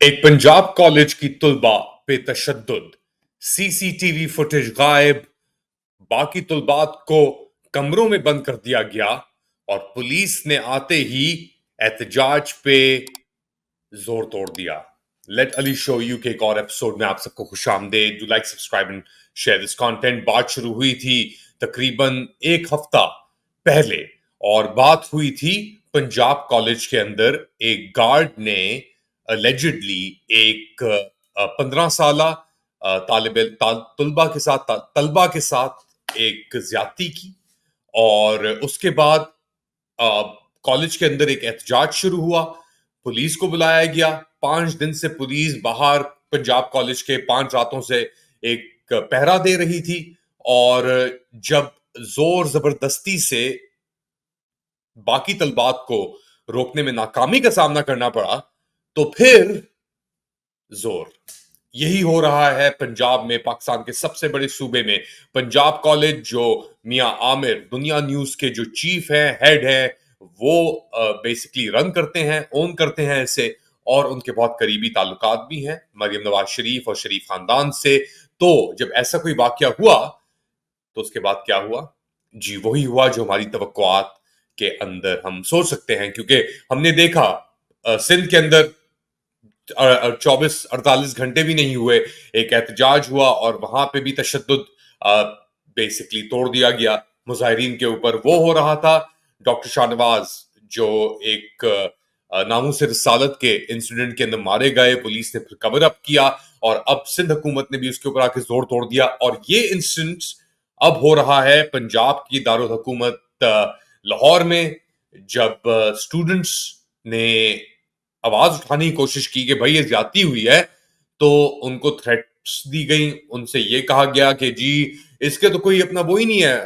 एक पंजाब कॉलेज की तुलबा पे तशद्दुद, सीसीटीवी फुटेज गायब, बाकी तुलबात को कमरों में बंद कर दिया गया और पुलिस ने आते ही एहतजाज पे जोर तोड़ दिया। लेट अली शो यू के एक और एपिसोड में आप सबको खुश आमदेद। Do like, subscribe and share this content. बात शुरू हुई थी तकरीबन एक हफ्ता पहले और बात हुई थी पंजाब कॉलेज के अंदर एक गार्ड ने अलेजिडली एक 15 साल तलबा के साथ एक ज्यादती की और उसके बाद कॉलेज के अंदर एक एहतजाज शुरू हुआ। पुलिस को बुलाया गया। 5 दिन से पुलिस बाहर पंजाब कॉलेज के 5 रातों से एक पहरा दे रही थी और जब जोर जबरदस्ती से बाकी तलबात को रोकने में नाकामी का सामना करना पड़ा तो फिर जोर यही हो रहा है पंजाब में, पाकिस्तान के सबसे बड़े सूबे में। पंजाब कॉलेज जो मियां आमिर दुनिया न्यूज के जो चीफ हैं, हेड हैं, वो बेसिकली रन करते हैं, ओन करते हैं इसे और उनके बहुत करीबी ताल्लुकात भी हैं मरियम नवाज शरीफ और शरीफ खानदान से। तो जब ऐसा कोई वाकया हुआ तो उसके बाद क्या हुआ? जी वही हुआ जो हमारी तवक्कुआत के अंदर हम सोच सकते हैं, क्योंकि हमने देखा सिंध के अंदर 24-48 घंटे भी नहीं हुए एक एहतजाज हुआ और वहां पे भी तशद्दुद बेसिकली तोड़ दिया गया मुजाहिरीन के ऊपर। वो हो रहा था डॉक्टर शाहनवाज जो एक नामूस रिसालत के इंसिडेंट के अंदर मारे गए, पुलिस ने फिर कवर अप किया और अब सिंध हुकूमत ने भी उसके ऊपर आके जोर तोड़ दिया और ये इंसिडेंट अब हो रहा है पंजाब की दारुल हुकूमत लाहौर में, जब स्टूडेंट्स ने आवाज उठाने की कोशिश की कि भाई ये ज्यादती हुई है तो उनको थ्रेट्स दी गई। उनसे ये कहा गया कि जी इसके तो कोई अपना वो ही नहीं है,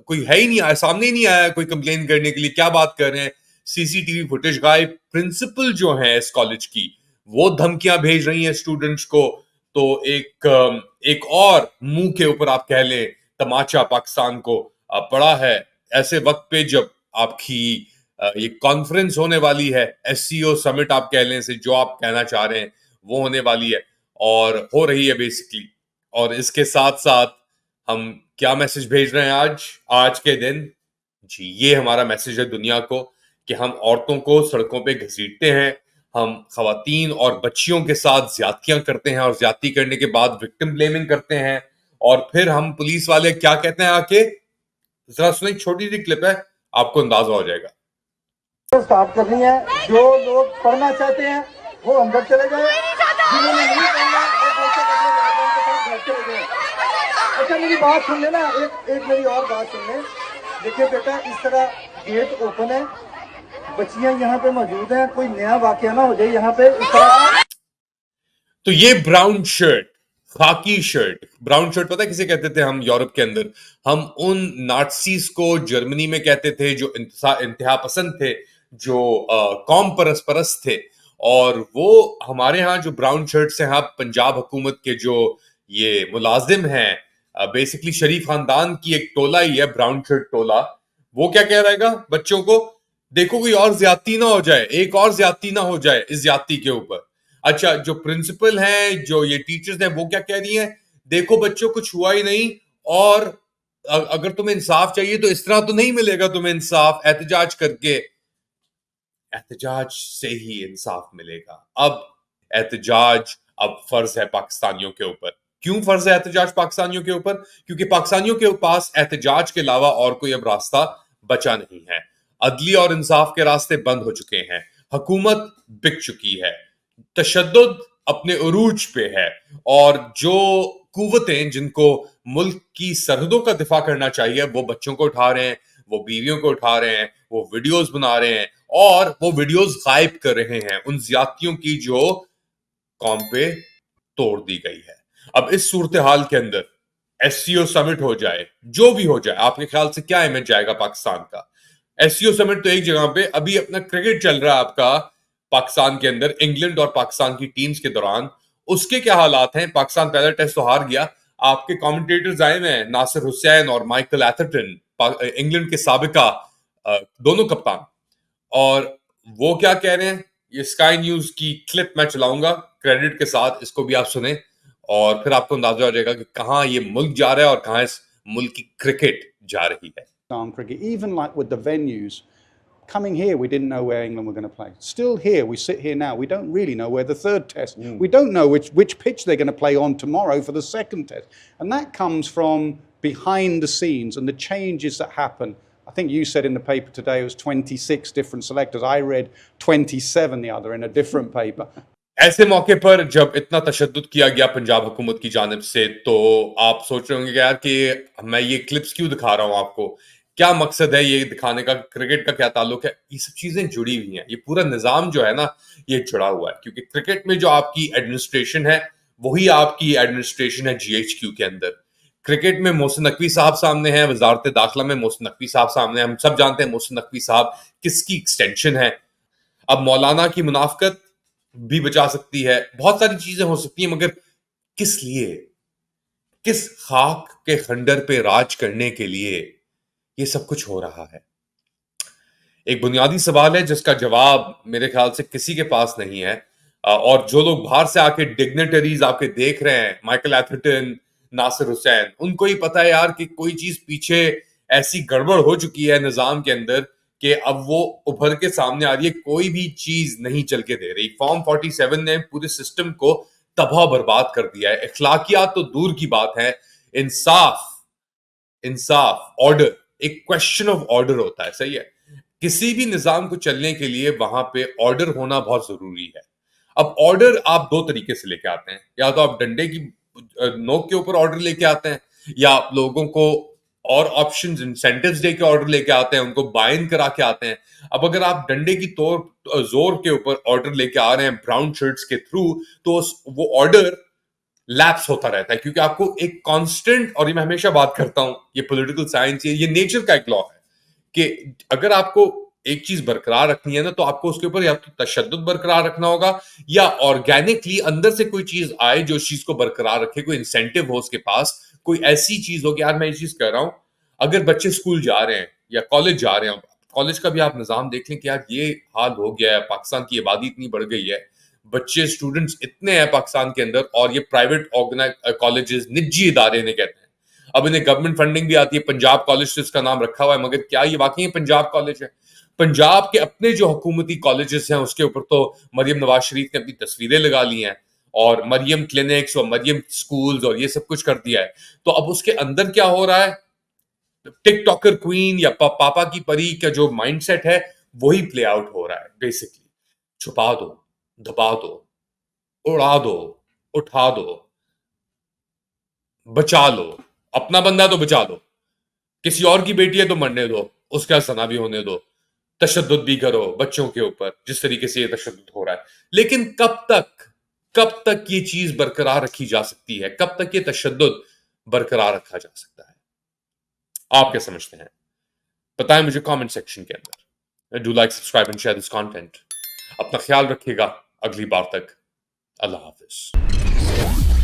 कोई है ही नहीं आया, सामने ही नहीं आया कोई कंप्लेन करने के लिए, क्या बात कर रहे हैं, सीसीटीवी फुटेज गायब। प्रिंसिपल जो है इस कॉलेज की वो धमकियां भेज रही हैं स्टूडेंट्स को। तो एक और मुंह के ऊपर आप कह लें तमाचा पाकिस्तान को पड़ा है ऐसे वक्त पे जब आपकी ये कॉन्फ्रेंस होने वाली है, एससीओ समिट आप कह लें से, जो आप कहना चाह रहे हैं वो होने वाली है और हो रही है बेसिकली। और इसके साथ साथ हम क्या मैसेज भेज रहे हैं आज आज के दिन? जी ये हमारा मैसेज है दुनिया को कि हम औरतों को सड़कों पे घसीटते हैं, हम खवातीन और बच्चियों के साथ ज्यादतियां करते हैं और ज्यादती करने के बाद विक्टिम ब्लेमिंग करते हैं और फिर हम पुलिस वाले क्या कहते हैं आके, जरा सुनिए, छोटी सी क्लिप है, आपको अंदाजा हो जाएगा। स्टार्ट करनी है। जो लोग पढ़ना चाहते हैं वो अंदर चले जाए, जिन्होंने नहीं पढ़ना वो बेशक अपने वालिदैन के साथ घर चले जाए। अच्छा मेरी बात सुन लेना, एक मेरी और बात सुन ले। देखिए बेटा, इस तरह गेट ओपन है, बच्चियां यहाँ पे मौजूद हैं, कोई नया वाकया ना हो जाए यहाँ पे इस तरह। तो ये ब्राउन शर्ट, खाकी शर्ट, ब्राउन शर्ट पता है किसे कहते थे हम यूरोप के अंदर? हम उन नाटसीज को जर्मनी में कहते थे जो इंतहा पसंद थे, जो कौम परस थे। और वो हमारे यहाँ जो ब्राउन शर्ट से, हाँ, पंजाब हुकूमत के जो ये मुलाजिम हैं, बेसिकली शरीफ खानदान की एक टोला ही है ब्राउन शर्ट टोला। वो क्या कह रहेगा बच्चों को? देखो कोई और ज्यादती ना हो जाए, एक और ज्यादती ना हो जाए इस ज्यादती के ऊपर। अच्छा जो प्रिंसिपल हैं, जो ये टीचर्स हैं, वो क्या कह रही हैं? देखो बच्चों कुछ हुआ ही नहीं और अगर तुम्हें इंसाफ चाहिए तो इस तरह तो नहीं मिलेगा तुम्हें इंसाफ एहतजाज करके। एहतजाज से ही इंसाफ मिलेगा। अब एहतजाज अब फर्ज है पाकिस्तानियों के ऊपर। क्यों फर्ज है एहतजाज पाकिस्तानियों के ऊपर? क्योंकि पाकिस्तानियों के पास एहतजाज के अलावा और कोई अब रास्ता बचा नहीं है। अदली और इंसाफ के रास्ते बंद हो चुके हैं, हुकूमत बिक चुकी है, तशद्दुद अपने उरूज पे है और जो कुव्वतें जिनको मुल्क की सरहदों का दिफा करना चाहिए वो बच्चों को उठा रहे हैं, वो बीवियों को उठा रहे हैं, वो वीडियोस बना रहे हैं और वो वीडियोस गायब कर रहे हैं उन ज्यादतियों की जो कौम पे तोड़ दी गई है। अब इस सूरत हाल के अंदर एससीओ समिट हो जाए, जो भी हो जाए, आपके ख्याल से क्या इमेज जाएगा पाकिस्तान का? एससीओ समिट तो एक जगह पे, अभी अपना क्रिकेट चल रहा है आपका पाकिस्तान के अंदर, इंग्लैंड और पाकिस्तान की टीम्स के दौरान उसके क्या हालात हैं? पाकिस्तान पहला टेस्ट तो हार गया, आपके कमेंटेटर्स आए हुए हैं नासिर हुसैन और माइकल एथरटन, इंग्लैंड के साबिका दोनों कप्तान, और वो क्या कह रहे हैं? ये स्काई न्यूज की क्लिप मैं चलाऊंगा क्रेडिट के साथ, इसको भी आप सुने और फिर आपको अंदाजा हो जाएगा कि कहाँ ये मुल्क जा रहा है और कहाँ इस मुल्क की क्रिकेट जा रही है। Cricket, even like with the venues, coming here, we didn't know where England were going to play. Still here, we sit here now, we don't really know where the third test. We don't know which pitch they're going to play on tomorrow for the second test. And that comes from behind the scenes and the changes that happen. I think you said in the paper today it was 26 different selectors. I read 27 the other in a different paper. ऐसे मौके पर जब इतना तशद्दुद किया गया पंजाब हुकूमत की जानिब से, तो आप सोच रहे होंगे कि यार कि मैं ये क्लिप्स क्यों दिखा रहा हूं आपको, क्या मकसद है ये दिखाने का, क्रिकेट का क्या ताल्लुक है। ये सब चीजें जुड़ी हुई हैं, ये पूरा निजाम जो है ना ये जुड़ा हुआ है, क्योंकि क्रिकेट में जो आपकी एडमिनिस्ट्रेशन है वही आपकी एडमिनिस्ट्रेशन है GHQ के अंदर। क्रिकेट में मोहसिन नकवी साहब सामने हैं, वजारत दाखिला में मोहसिन नकवी साहब सामने हैं, हम सब जानते हैं मोहसिन नकवी साहब किसकी एक्सटेंशन है। अब मौलाना की मुनाफकत भी बचा सकती है, बहुत सारी चीजें हो सकती हैं, मगर किस लिए, किस खाक के खंडर पे राज करने के लिए ये सब कुछ हो रहा है। एक बुनियादी सवाल है जिसका जवाब मेरे ख्याल से किसी के पास नहीं है। और जो लोग बाहर से आके डिग्नेटरीज आपके देख रहे हैं, माइकल एथरटन, नासिर हुसैन, उनको ही पता है यार कि कोई चीज पीछे ऐसी गड़बड़ हो चुकी है निजाम के अंदर कि अब वो उभर के सामने आ रही है, कोई भी चीज नहीं चल के दे रही। फॉर्म 47 ने पूरे सिस्टम को तबाह बर्बाद कर दिया है। इखलाकियात तो दूर की बात है, इंसाफ, इंसाफ, ऑर्डर, एक क्वेश्चन ऑफ ऑर्डर होता है, सही है। किसी भी निजाम को चलने के लिए वहां पे ऑर्डर होना बहुत जरूरी है। अब ऑर्डर आप दो तरीके से लेके आते हैं, या तो आप डंडे की नोक के ऊपर ऑर्डर लेके आते हैं, या आप लोगों को और ऑप्शंस, इंसेंटिव्स दे के ऑर्डर लेके आते हैं, उनको बाइन करा के आते हैं। अब अगर आप डंडे की जोर के ऊपर ऑर्डर लेके आ रहे हैं ब्राउन शर्ट्स के थ्रू, तो वो ऑर्डर लैप्स होता रहता है, क्योंकि आपको एक कांस्टेंट, और ये मैं हमेशा बात करता हूं, ये पॉलिटिकल साइंस, ये नेचर का एक लॉ है कि अगर आपको एक चीज बरकरार रखनी है ना, तो आपको उसके ऊपर या तो तशद्दुद बरकरार रखना होगा, या ऑर्गेनिकली अंदर से कोई चीज आए जो उस चीज को बरकरार रखे, कोई इंसेंटिव हो उसके पास, कोई ऐसी चीज हो कि यार मैं ये चीज कर रहा हूं। अगर बच्चे स्कूल जा रहे हैं या कॉलेज जा रहे हैं, कॉलेज का भी आप निजाम देख लें कि यार ये हाल हो गया है, पाकिस्तान की आबादी इतनी बढ़ गई है, बच्चे स्टूडेंट्स इतने हैं पाकिस्तान के अंदर, और ये प्राइवेट कॉलेजेस, निजी इदारे इन्हें कहते हैं। अब इन्हें गवर्नमेंट फंडिंग भी आती है, पंजाब कॉलेज से इसका नाम रखा हुआ है, मगर क्या ये वाकई पंजाब कॉलेज है? पंजाब के अपने जो हुकूमती कॉलेजेस हैं उसके ऊपर तो मरियम नवाज शरीफ ने अपनी तस्वीरें लगा ली हैं, और मरियम क्लिनिक्स और मरियम स्कूल्स और ये सब कुछ कर दिया है। तो अब उसके अंदर क्या हो रहा है? टिकटॉकर क्वीन या पापा की परी का जो माइंडसेट है वही प्ले आउट हो रहा है बेसिकली। छुपा दो, दबा दो, उड़ा दो, उठा दो, बचा लो, अपना बंदा तो बचा लो, किसी और की बेटी है तो मरने दो, उसका सना भी होने दो, तशद्दुद भी करो बच्चों के ऊपर, जिस तरीके से ये तशद्दुद हो रहा है। लेकिन कब तक ये चीज बरकरार रखी जा सकती है? कब तक ये तशद्दुद बरकरार रखा जा सकता है? आप क्या समझते हैं? बताएं मुझे कमेंट सेक्शन के अंदर। Do like, subscribe and share this content. अपना ख्याल रखिएगा, अगली बार तक अल्लाह हाफिज।